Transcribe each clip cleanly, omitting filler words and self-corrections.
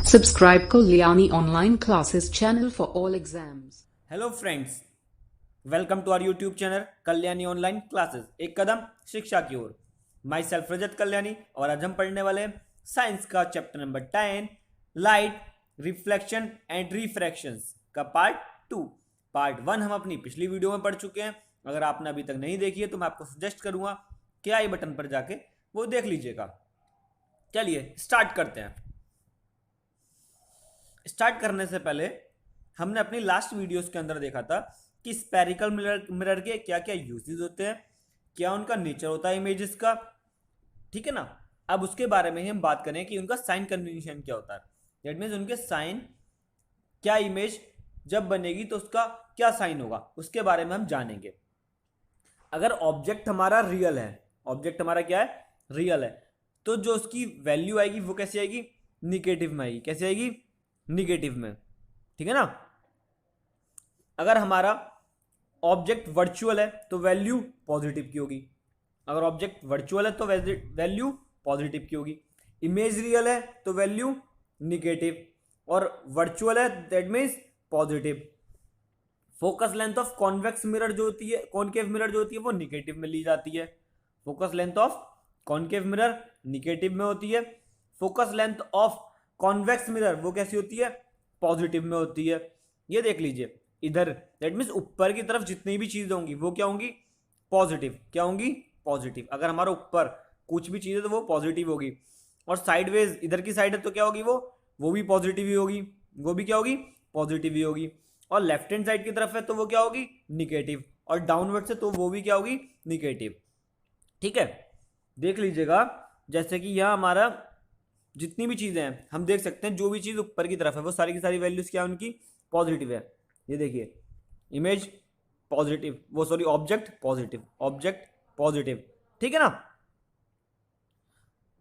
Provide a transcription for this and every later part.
Subscribe Kalyani Online Classes channel for all exams. Hello friends, welcome to our YouTube channel Kalyani online classes, एक कदम शिक्षा की ओर। My self रजत कल्याणी, और आज हम पढ़ने वाले हैं साइंस का chapter number 10, light, reflection and refractions का पार्ट 2। पार्ट 1 हम अपनी पिछली वीडियो में पढ़ चुके हैं। अगर आपने अभी तक नहीं देखी है तो मैं आपको सजेस्ट करूंगा कि आई बटन पर जाके वो देख लीजिएगा। चलिए स्टार्ट करते हैं। स्टार्ट करने से पहले हमने अपनी लास्ट वीडियोस के अंदर देखा था कि स्पेरिकल मिरर के क्या क्या यूजेस होते हैं, क्या उनका नेचर होता है इमेजेस का, ठीक है ना। अब उसके बारे में ही हम बात करें कि उनका साइन कन्वेंशन क्या होता है। दैट मीन्स उनके साइन, क्या इमेज जब बनेगी तो उसका क्या साइन होगा, उसके बारे में हम जानेंगे। अगर ऑब्जेक्ट हमारा रियल है, ऑब्जेक्ट हमारा क्या है, रियल है, तो जो उसकी वैल्यू आएगी वो कैसे आएगी, निगेटिव में आएगी। कैसे आएगी, निगेटिव में, ठीक है ना। अगर हमारा ऑब्जेक्ट वर्चुअल है तो वैल्यू पॉजिटिव की होगी। अगर ऑब्जेक्ट वर्चुअल है तो वैल्यू पॉजिटिव की होगी। इमेज रियल है तो वैल्यू निगेटिव, और वर्चुअल है that means positive. Focus length of convex mirror जो होती है, कॉनकेव मिरर जो होती है, वो निगेटिव में ली जाती है। Focus length of concave mirror negative में होती है। Focus length of convex mirror वो कैसी होती है, पॉजिटिव में होती है। ये देख लीजिए इधर, दैट मीन्स ऊपर की तरफ जितनी भी चीजें होंगी वो क्या होंगी, पॉजिटिव। क्या होंगी, पॉजिटिव। अगर हमारा ऊपर कुछ भी चीज है तो वो पॉजिटिव होगी, और साइडवेज इधर की साइड है तो क्या होगी, वो भी पॉजिटिव ही होगी। वो भी क्या होगी, पॉजिटिव ही होगी। और लेफ्ट हैंड साइड की तरफ है तो वो क्या होगी, निगेटिव। और डाउनवर्ड से तो वो भी क्या होगी, निगेटिव। ठीक है, देख लीजिएगा जैसे कि यह हमारा जितनी भी चीजें हैं हम देख सकते हैं, जो भी चीज ऊपर की तरफ है वो सारी की सारी वैल्यूज क्या है उनकी, पॉजिटिव है। ये देखिए, इमेज पॉजिटिव, वो sorry object positive, object positive, ठीक है ना।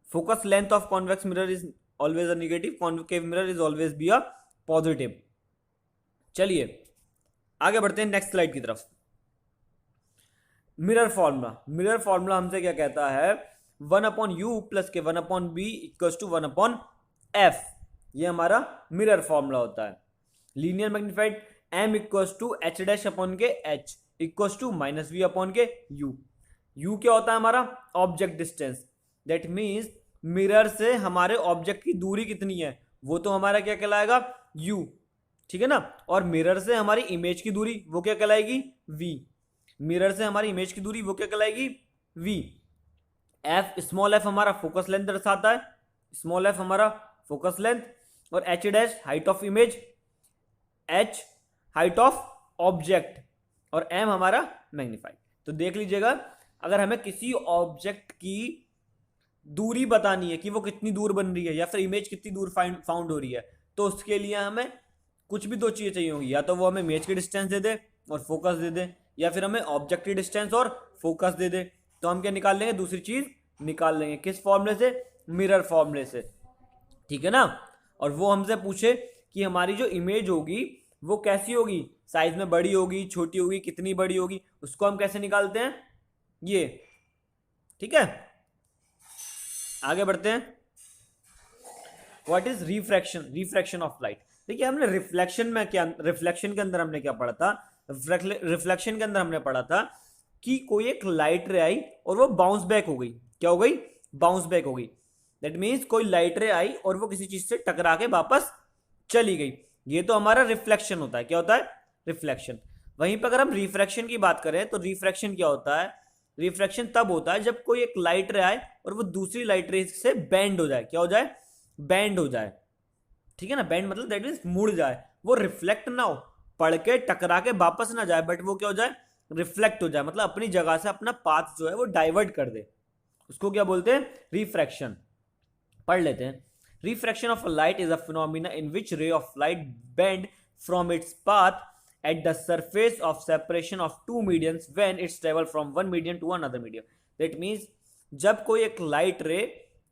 Focus length of convex mirror is always a negative, concave mirror is always be a positive. चलिए आगे बढ़ते हैं नेक्स्ट स्लाइड की तरफ। मिरर फॉर्मूला, मिरर फॉर्मूला हमसे क्या कहता है, 1/u प्लस के 1/b इक्वल्स टू 1/f। ये हमारा मिरर फॉर्मूला होता है। Linear magnified m equals to h dash upon के h equals to minus v upon के u। u क्या होता है हमारा, object distance. That means mirror से हमारे ऑब्जेक्ट की दूरी कितनी है, वो तो हमारा क्या कहलाएगा, u, ठीक है ना। और मिरर से हमारी इमेज की दूरी वो क्या कहलाएगी, v। मिरर से हमारी इमेज की दूरी वो क्या कहलाएगी, v। f, स्मॉल f हमारा फोकस लेंथ दर्शाता है, स्मॉल f हमारा फोकस लेंथ, और h dash height of image, h height of object, और m हमारा मैग्नीफाइड। तो देख लीजिएगा, अगर हमें किसी ऑब्जेक्ट की दूरी बतानी है कि वो कितनी दूर बन रही है या फिर इमेज कितनी दूर फाउंड हो रही है, तो उसके लिए हमें कुछ भी दो चीजें चाहिए होंगी। या तो वो हमें इमेज की डिस्टेंस दे दे और फोकस दे दे, या फिर हमें ऑब्जेक्ट की डिस्टेंस और फोकस दे दे। तो हम क्या निकाल लेंगे, दूसरी चीज निकाल लेंगे। किस फॉर्मूले से, मिरर फॉर्मूले से, ठीक है ना। और वो हमसे पूछे कि हमारी जो इमेज होगी वो कैसी होगी, साइज में बड़ी होगी, छोटी होगी, कितनी बड़ी होगी, उसको हम कैसे निकालते हैं, ये, ठीक है। आगे बढ़ते हैं। What is refraction, refraction of light. देखिए हमने रिफ्लेक्शन में क्या, रिफ्लेक्शन के अंदर हमने क्या पढ़ा था, रिफ्लेक्शन के अंदर हमने पढ़ा था कि कोई एक लाइट रे आई और वो बाउंस बैक हो गई। क्या हो गई, बाउंस बैक हो गई। दैट मीन्स कोई लाइट रे आई और वो किसी चीज से टकरा के वापस चली गई। ये तो हमारा रिफ्लेक्शन होता है। क्या होता है, रिफ्लेक्शन। वहीं पर अगर हम रिफ्रैक्शन की बात करें तो रिफ्रैक्शन क्या होता है, रिफ्रैक्शन तब होता है जब कोई एक लाइट रे आए और वो दूसरी लाइट रे से बेंड हो जाए। क्या हो जाए, बेंड हो जाए, ठीक है ना। बेंड मतलब दैट मीन्स मुड़ जाए, वो रिफ्लेक्ट ना हो, पढ़ के टकरा के वापस ना जाए, बट वो क्या हो जाए, रिफ्लेक्ट हो जाए, मतलब अपनी जगह से अपना पाथ जो है वो डाइवर्ट कर दे। उसको क्या बोलते हैं, रिफ्रैक्शन। पढ़ लेते हैं। Refraction of light is a phenomena in which ray of light bend from its path at the surface of separation of two mediums when it's travel from one medium to another medium. That means जब कोई एक light रे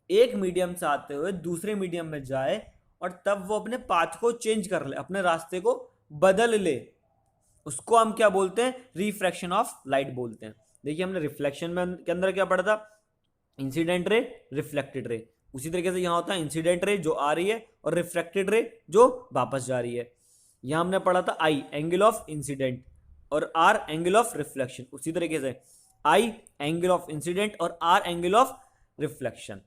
एक medium से आते हुए दूसरे medium में जाए और तब वो अपने पाथ को चेंज कर ले, अपने रास्ते को बदल ले, उसको हम क्या बोलते हैं, रिफ्रैक्शन ऑफ लाइट बोलते हैं। देखिए हमने रिफ्लेक्शन में के अंदर क्या पढ़ा था, इंसिडेंट रे, रिफ्लेक्टेड रे। उसी तरीके से यहाँ होता है इंसिडेंट रे जो आ रही है और रिफ्रैक्टेड रे जो वापस जा रही है। यहाँ हमने पढ़ा था आई एंगल ऑफ इंसिडेंट और आर एंगल ऑफ रिफ्लेक्शन। उसी तरीके से आई एंगल ऑफ इंसिडेंट और R angle of reflection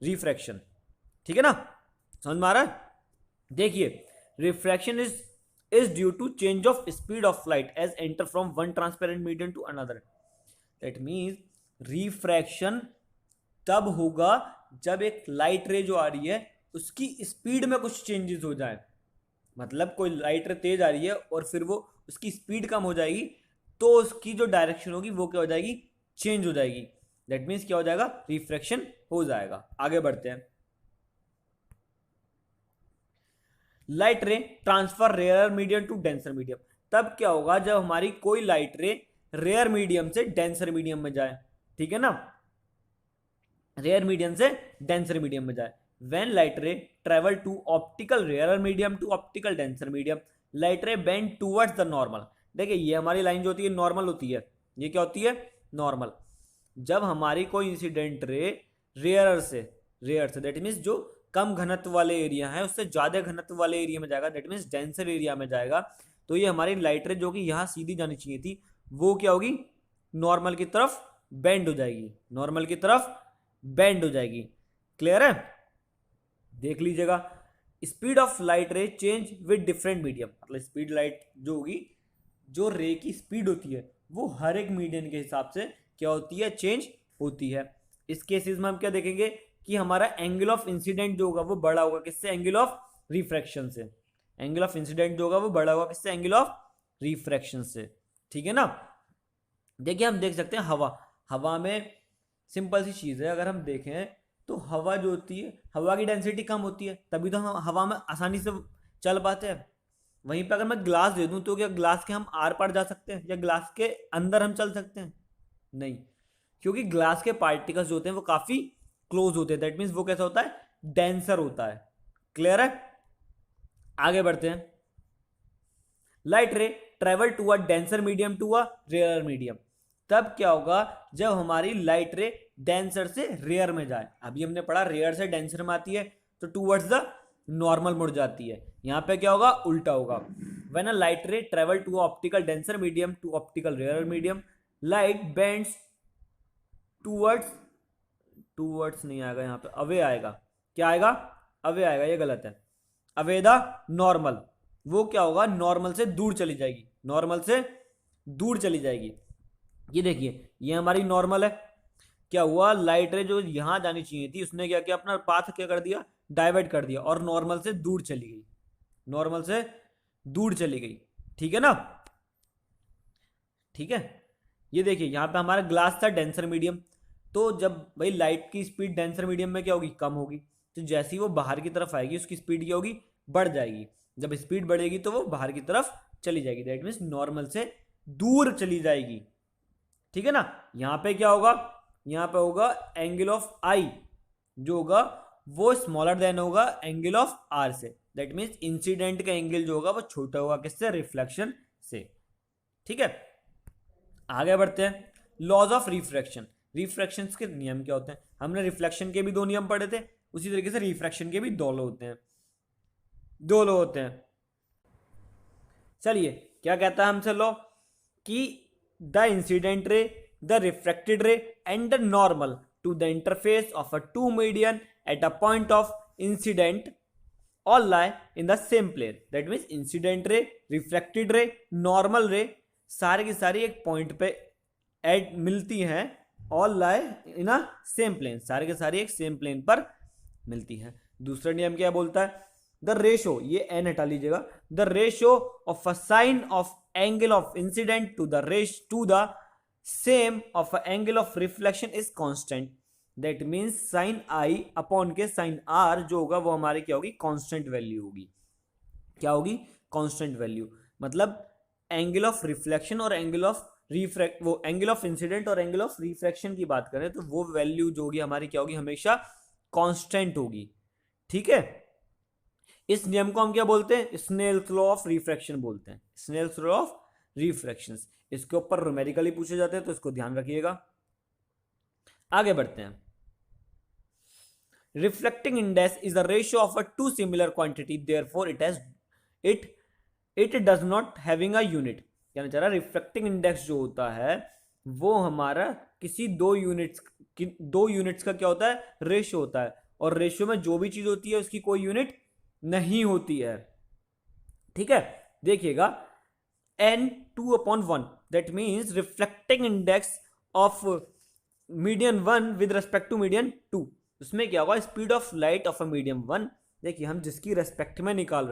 refraction. ठीक है ना, समझ में आ रहा है? देखिए refraction is due to change of speed of light as enter from one transparent medium to another. That means refraction तब होगा जब एक लाइट रे जो आ रही है उसकी स्पीड में कुछ चेंजेस हो जाए। मतलब कोई लाइट रे तेज आ रही है और फिर वो उसकी स्पीड कम हो जाएगी तो उसकी जो डायरेक्शन होगी वो क्या हो जाएगी, चेंज हो जाएगी। दैट मीन्स क्या हो जाएगा, रिफ्रैक्शन हो जाएगा। आगे बढ़ते हैं। Light ray transfer rare medium to denser medium. तब क्या होगा जब हमारी कोई लाइट रे रेयर मीडियम से डेंसर मीडियम में जाए। ठीक है ना, रेयर मीडियम से डेंसर मीडियम में जाए। When light ray travel to optical rare medium to optical denser medium, light ray bend towards the normal. देखिए ये हमारी लाइन जो होती है नॉर्मल होती है। ये क्या होती है, नॉर्मल। जब हमारी कोई incident ray rare say that means जो कम घनत्व वाले एरिया है उससे ज्यादा घनत्व वाले एरिया में जाएगा, दैट मीन्स डेंसर एरिया में जाएगा, तो ये हमारी लाइट रे जो कि यहाँ सीधी जानी चाहिए थी वो क्या होगी, नॉर्मल की तरफ बेंड हो जाएगी, नॉर्मल की तरफ बेंड हो जाएगी। क्लियर है? देख लीजिएगा, स्पीड ऑफ लाइट रे चेंज विद डिफरेंट मीडियम। मतलब स्पीड लाइट जो होगी, जो रे की स्पीड होती है वो हर एक मीडियम के हिसाब से क्या होती है, चेंज होती है। इस केसेस में हम क्या देखेंगे कि हमारा एंगल ऑफ इंसिडेंट जो होगा वो बड़ा होगा किससे, एंगल ऑफ रिफ्रैक्शन से। एंगल ऑफ इंसिडेंट जो होगा वो बड़ा होगा किससे, एंगल ऑफ रिफ्रैक्शन से। ठीक है ना। देखिए हम देख सकते हैं हवा में सिंपल सी चीज़ है, अगर हम देखें तो हवा जो होती है, हवा की डेंसिटी कम होती है तभी तो हम हवा में आसानी से चल पाते हैं। वहीं पे अगर मैं ग्लास दे दूं तो क्या ग्लास के हम आर पार जा सकते हैं या ग्लास के अंदर हम चल सकते हैं? नहीं, क्योंकि ग्लास के पार्टिकल्स जो होते हैं वो काफ़ी क्लोज होते हैं। दैट मीन्स वो कैसा होता है, डेंसर होता है। क्लियर है? आगे बढ़ते हैं। Light ray travel to a denser medium to a rare medium. तब क्या होगा जब हमारी लाइट रे डेंसर से रेयर में जाए। अभी हमने पढ़ा रेयर से डेंसर में आती है तो टूवर्ड्स द नॉर्मल मुड़ जाती है। यहां पे क्या होगा, उल्टा होगा। When a light ray travel to optical denser medium to optical rare medium, light bends towards नहीं आएगा यहाँ पे, अवे आएगा। क्या आएगा, अवे आएगा, ये गलत है। अवे द नॉर्मल, वो क्या होगा, नॉर्मल से दूर चली जाएगी, नॉर्मल से दूर चली जाएगी। ये देखिए ये हमारी नॉर्मल है। क्या हुआ, लाइट रे जो यहां जानी चाहिए थी उसने क्या किया, अपना पाथ क्या कर दिया, डाइवर्ट कर दिया और नॉर्मल से दूर चली गई, नॉर्मल से दूर चली गई। ठीक है ना, ठीक है। ये देखिए यहां पे हमारा ग्लास था डेंसर मीडियम, तो जब भाई लाइट की स्पीड डेंसर मीडियम में क्या होगी, कम होगी, तो जैसे ही वो बाहर की तरफ आएगी उसकी स्पीड क्या होगी, बढ़ जाएगी। जब स्पीड बढ़ेगी तो वो बाहर की तरफ चली जाएगी, दैट मीन्स नॉर्मल से दूर चली जाएगी। ठीक है ना। यहां पे क्या होगा, यहां पे होगा एंगल ऑफ आई जो होगा वो स्मॉलर देन होगा एंगल ऑफ आर से। दैट मीन्स इंसिडेंट का एंगल जो होगा वो छोटा होगा किससे, रिफ्लेक्शन से। ठीक है, आगे बढ़ते हैं। Laws of refraction. रिफ्रैक्शन के नियम क्या होते हैं, हमने रिफ्लेक्शन के भी दो नियम पढ़े थे, उसी तरीके से रिफ्रैक्शन के भी दो लॉ होते हैं, दो लॉ होते हैं। चलिए क्या कहता है हमसे लॉ, कि the incident ray, the refracted ray and the normal to the interface of a two medium at a point of incident all lie in the same plane. That means incident ray, refracted ray, normal ray सारी की सारी एक point पे add मिलती हैं, all lie in a same plane, सारी की सारी एक सेम प्लेन पर मिलती हैं। दूसरा नियम क्या बोलता है, द रेशो, ये एन हटा लीजिएगा, the ratio of a sine of angle of incidence to the same of a angle of reflection is constant. That means sine I upon के साइन आर जो होगा वो हमारी क्या होगी, कांस्टेंट वैल्यू होगी। क्या होगी, कांस्टेंट वैल्यू। मतलब एंगल ऑफ रिफ्लेक्शन और एंगल ऑफ वो एंगल ऑफ इंसिडेंट और एंगल ऑफ रिफ्रैक्शन की बात करें तो वो वैल्यू जो होगी हमारी क्या होगी, हमेशा कांस्टेंट होगी। ठीक है, इस नियम को हम क्या बोलते हैं, स्नेल्स लॉ ऑफ रिफ्रैक्शन बोलते हैं, स्नेल्स लॉ ऑफ रिफ्रैक्शन। इसके ऊपर न्यूमेरिकली पूछे जाते हैं तो इसको ध्यान रखिएगा। आगे बढ़ते हैं। reflecting index is the ratio of a two similar quantity, therefore it does not having a unit. कहना चाह रहा रिफ्लेक्टिंग इंडेक्स जो होता है वो हमारा किसी दो यूनिट्स का क्या होता है, रेशियो होता है, और रेशियो में जो भी चीज होती है उसकी कोई यूनिट नहीं होती है। ठीक है, देखिएगा n2/1, that means reflecting index of medium 1 with respect to medium 2। उसमें क्या होगा, speed of light of a medium 1, देखिए हम जिसकी रेस्पेक्ट में निकाल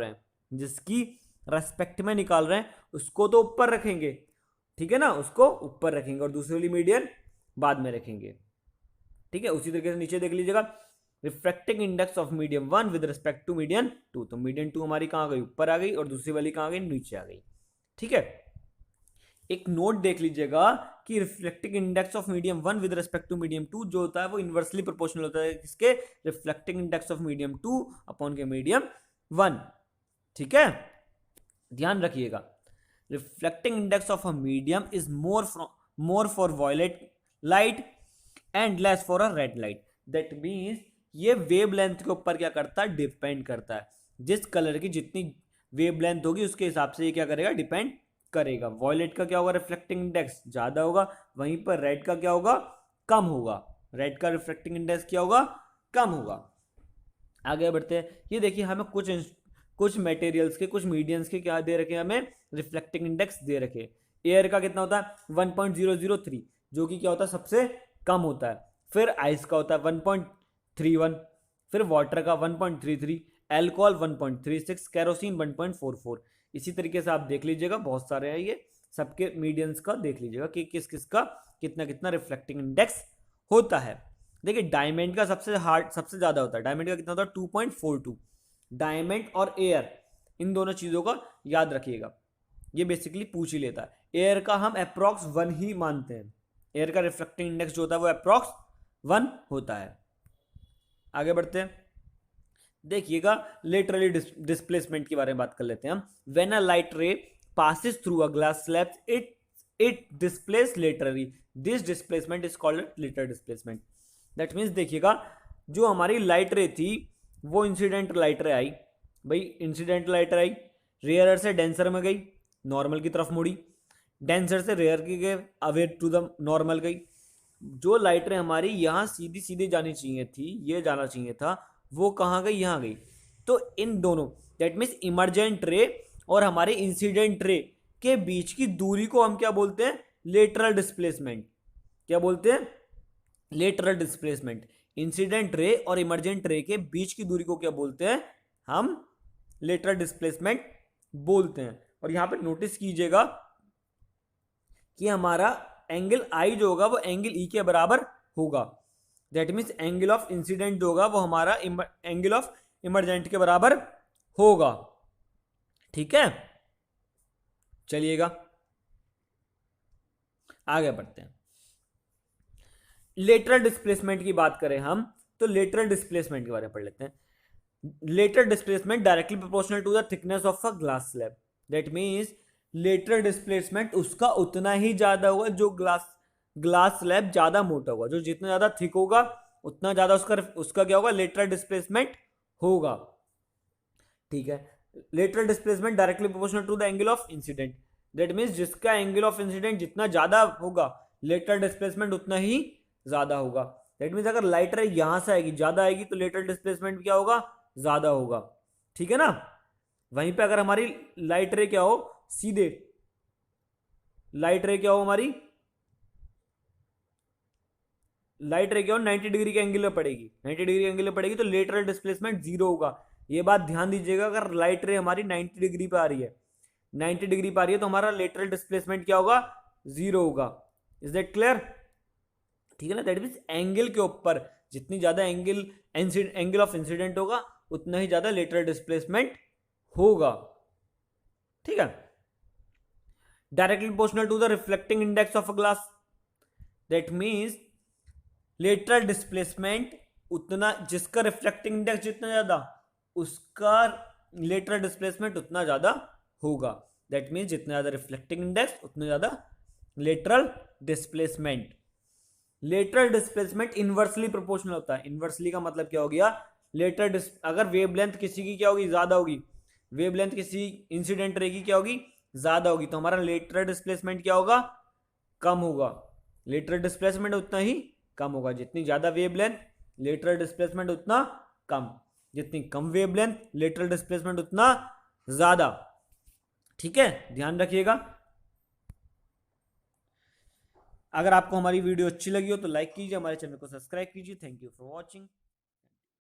रहे हैं उसको तो ऊपर रखेंगे, ठीक है ना, उसको ऊपर रखेंगे और दूसरी वाली मीडियम बाद में रखेंगे। ठीक है, उसी तरीके से नीचे देख लीजिएगा reflecting index of medium 1 with respect to medium 2, तो मीडियम 2 हमारी कहां गई, ऊपर आ गई, और दूसरी वाली कहां गई, नीचे आ गई। ठीक है, एक नोट देख लीजिएगा कि reflecting index of medium 1 with respect to medium 2 जो होता है वो इनवर्सली प्रोपोर्शनल होता है किसके, reflecting index of medium 2 upon के मीडियम 1। ठीक है, ध्यान रखिएगा, reflecting index of a medium is more for violet light and less for a red light. That means ये वेवलेंथ के ऊपर क्या करता है, डिपेंड करता है। जिस कलर की जितनी वेवलेंथ होगी उसके हिसाब से ये क्या करेगा, डिपेंड करेगा। वॉयलेट का क्या होगा, रिफ्लेक्टिंग इंडेक्स ज्यादा होगा, वहीं पर रेड का क्या होगा, कम होगा। रेड का रिफ्लेक्टिंग इंडेक्स क्या होगा, कम होगा। आगे बढ़ते हैं, ये देखिए हमें कुछ मटेरियल्स के, कुछ मीडियम्स के क्या दे रखे हैं, हमें रिफ्लेक्टिंग इंडेक्स दे रखे। एयर का कितना होता है 1.003 जो कि क्या होता है सबसे कम होता है। फिर आइस का होता है 1.31, फिर वाटर का 1.33, एल्कोहल 1.36, केरोसिन 1.44। इसी तरीके से आप देख लीजिएगा, बहुत सारे हैं ये, सबके मीडियम्स का देख लीजिएगा कि किस किस का कितना कितना रिफ्लेक्टिंग इंडेक्स होता है। देखिए डायमंड का सबसे ज्यादा होता है, डायमंड का कितना होता है 2.42। डायमंड और एयर इन दोनों चीजों का याद रखिएगा, ये बेसिकली पूछ ही लेता है। एयर का हम अप्रॉक्स 1 ही मानते हैं, एयर का रिफ्लेक्टिंग इंडेक्स जो होता है वो अप्रॉक्स 1 होता है। आगे बढ़ते हैं, देखिएगा लेटरली डिस्प्लेसमेंट के बारे में बात कर लेते हैं हम। When a light ray passes through a glass slab it displace laterally, this displacement is called lateral displacement. That means देखिएगा जो हमारी लाइट रे थी वो इंसिडेंट लाइट रे आई, भाई इंसिडेंट लाइट रे आई, रेयर से डेंसर में गई, नॉर्मल की तरफ मुड़ी, डेंसर से रेयर की गए, अवे टू द नॉर्मल गई। जो लाइट रे हमारी यहाँ सीधी सीधी जानी चाहिए थी, ये जाना चाहिए था, वो कहाँ गई, यहाँ गई। तो इन दोनों दैट मीन्स इमरजेंट रे और हमारे इंसिडेंट रे के बीच की दूरी को हम क्या बोलते हैं, लेटरल डिस्प्लेसमेंट। क्या बोलते हैं, लेटरल डिस्प्लेसमेंट। इंसिडेंट रे और इमरजेंट रे के बीच की दूरी को क्या बोलते हैं, हम लेटरल डिस्प्लेसमेंट बोलते हैं। और यहां पे नोटिस कीजिएगा कि हमारा एंगल आई जो होगा वो एंगल ई के बराबर होगा। That means angle of incident जो होगा वो हमारा एंगल ऑफ इमरजेंट के बराबर होगा। ठीक है, चलिएगा आगे बढ़ते हैं। लेटरल डिस्प्लेसमेंट की बात करें हम तो लेटरल डिस्प्लेसमेंट के बारे में पढ़ लेते हैं। Lateral displacement directly proportional to the thickness of a glass slab. That means lateral displacement उसका उतना ही ज्यादा होगा जो ग्लास स्लैब ज्यादा मोटा होगा, जो जितना ज्यादा थिक होगा उतना ज्यादा उसका क्या होगा, लेटरल डिस्प्लेसमेंट होगा। ठीक है, lateral displacement directly proportional to the angle of incidence. That means जिसका एंगल ऑफ इंसिडेंट जितना ज्यादा होगा लेटरल डिस्प्लेसमेंट उतना ही ज्यादा होगा। दैट मीन्स अगर लाइट रे यहां से आएगी, ज्यादा आएगी, तो लेटरल डिस्प्लेसमेंट क्या होगा, ज्यादा होगा। ठीक है ना, वहीं पे अगर हमारी लाइट रे क्या हो, सीधे लाइट रे क्या हो, हमारी लाइट रे क्या हो 90 डिग्री के एंगल में पड़ेगी, 90 डिग्री एंगल में पड़ेगी तो लेटरल डिस्प्लेसमेंट 0 होगा। ये बात ध्यान दीजिएगा, अगर लाइट रे हमारी 90 डिग्री पे आ रही है, 90 डिग्री पे आ रही है तो हमारा लेटरल डिस्प्लेसमेंट क्या होगा, 0 होगा। Is that clear? ठीक है ना, दैट मीन्स एंगल के ऊपर जितनी ज्यादा एंगल ऑफ इंसिडेंट होगा उतना ही ज्यादा लेटरल डिस्प्लेसमेंट होगा। ठीक है, directly proportional to the reflecting index of a glass. That means lateral displacement उतना, जिसका रिफ्लेक्टिंग इंडेक्स जितना ज्यादा उसका लेटरल डिस्प्लेसमेंट उतना ज्यादा होगा। दैट मीन्स जितना ज्यादा रिफ्लेक्टिंग इंडेक्स उतना ज्यादा lateral displacement. Lateral displacement inversely proportional होता है। इनवर्सली का मतलब क्या हो गया, अगर वेवलेंथ किसी की क्या होगी, ज्यादा होगी, वेवलेंथ किसी इंसिडेंट रे की क्या होगी, ज्यादा होगी, तो हमारा लेटरल डिस्प्लेसमेंट क्या होगा, कम होगा। लेटरल डिस्प्लेसमेंट उतना ही कम होगा। जितनी ज्यादा वेवलेंथ लेटरल डिस्प्लेसमेंट उतना कम, जितनी कम वेवलेंथ लेटरल डिस्प्लेसमेंट उतना ज्यादा। ठीक है, ध्यान रखिएगा। अगर आपको हमारी वीडियो अच्छी लगी हो तो लाइक कीजिए, हमारे चैनल को सब्सक्राइब कीजिए। Thank you for watching.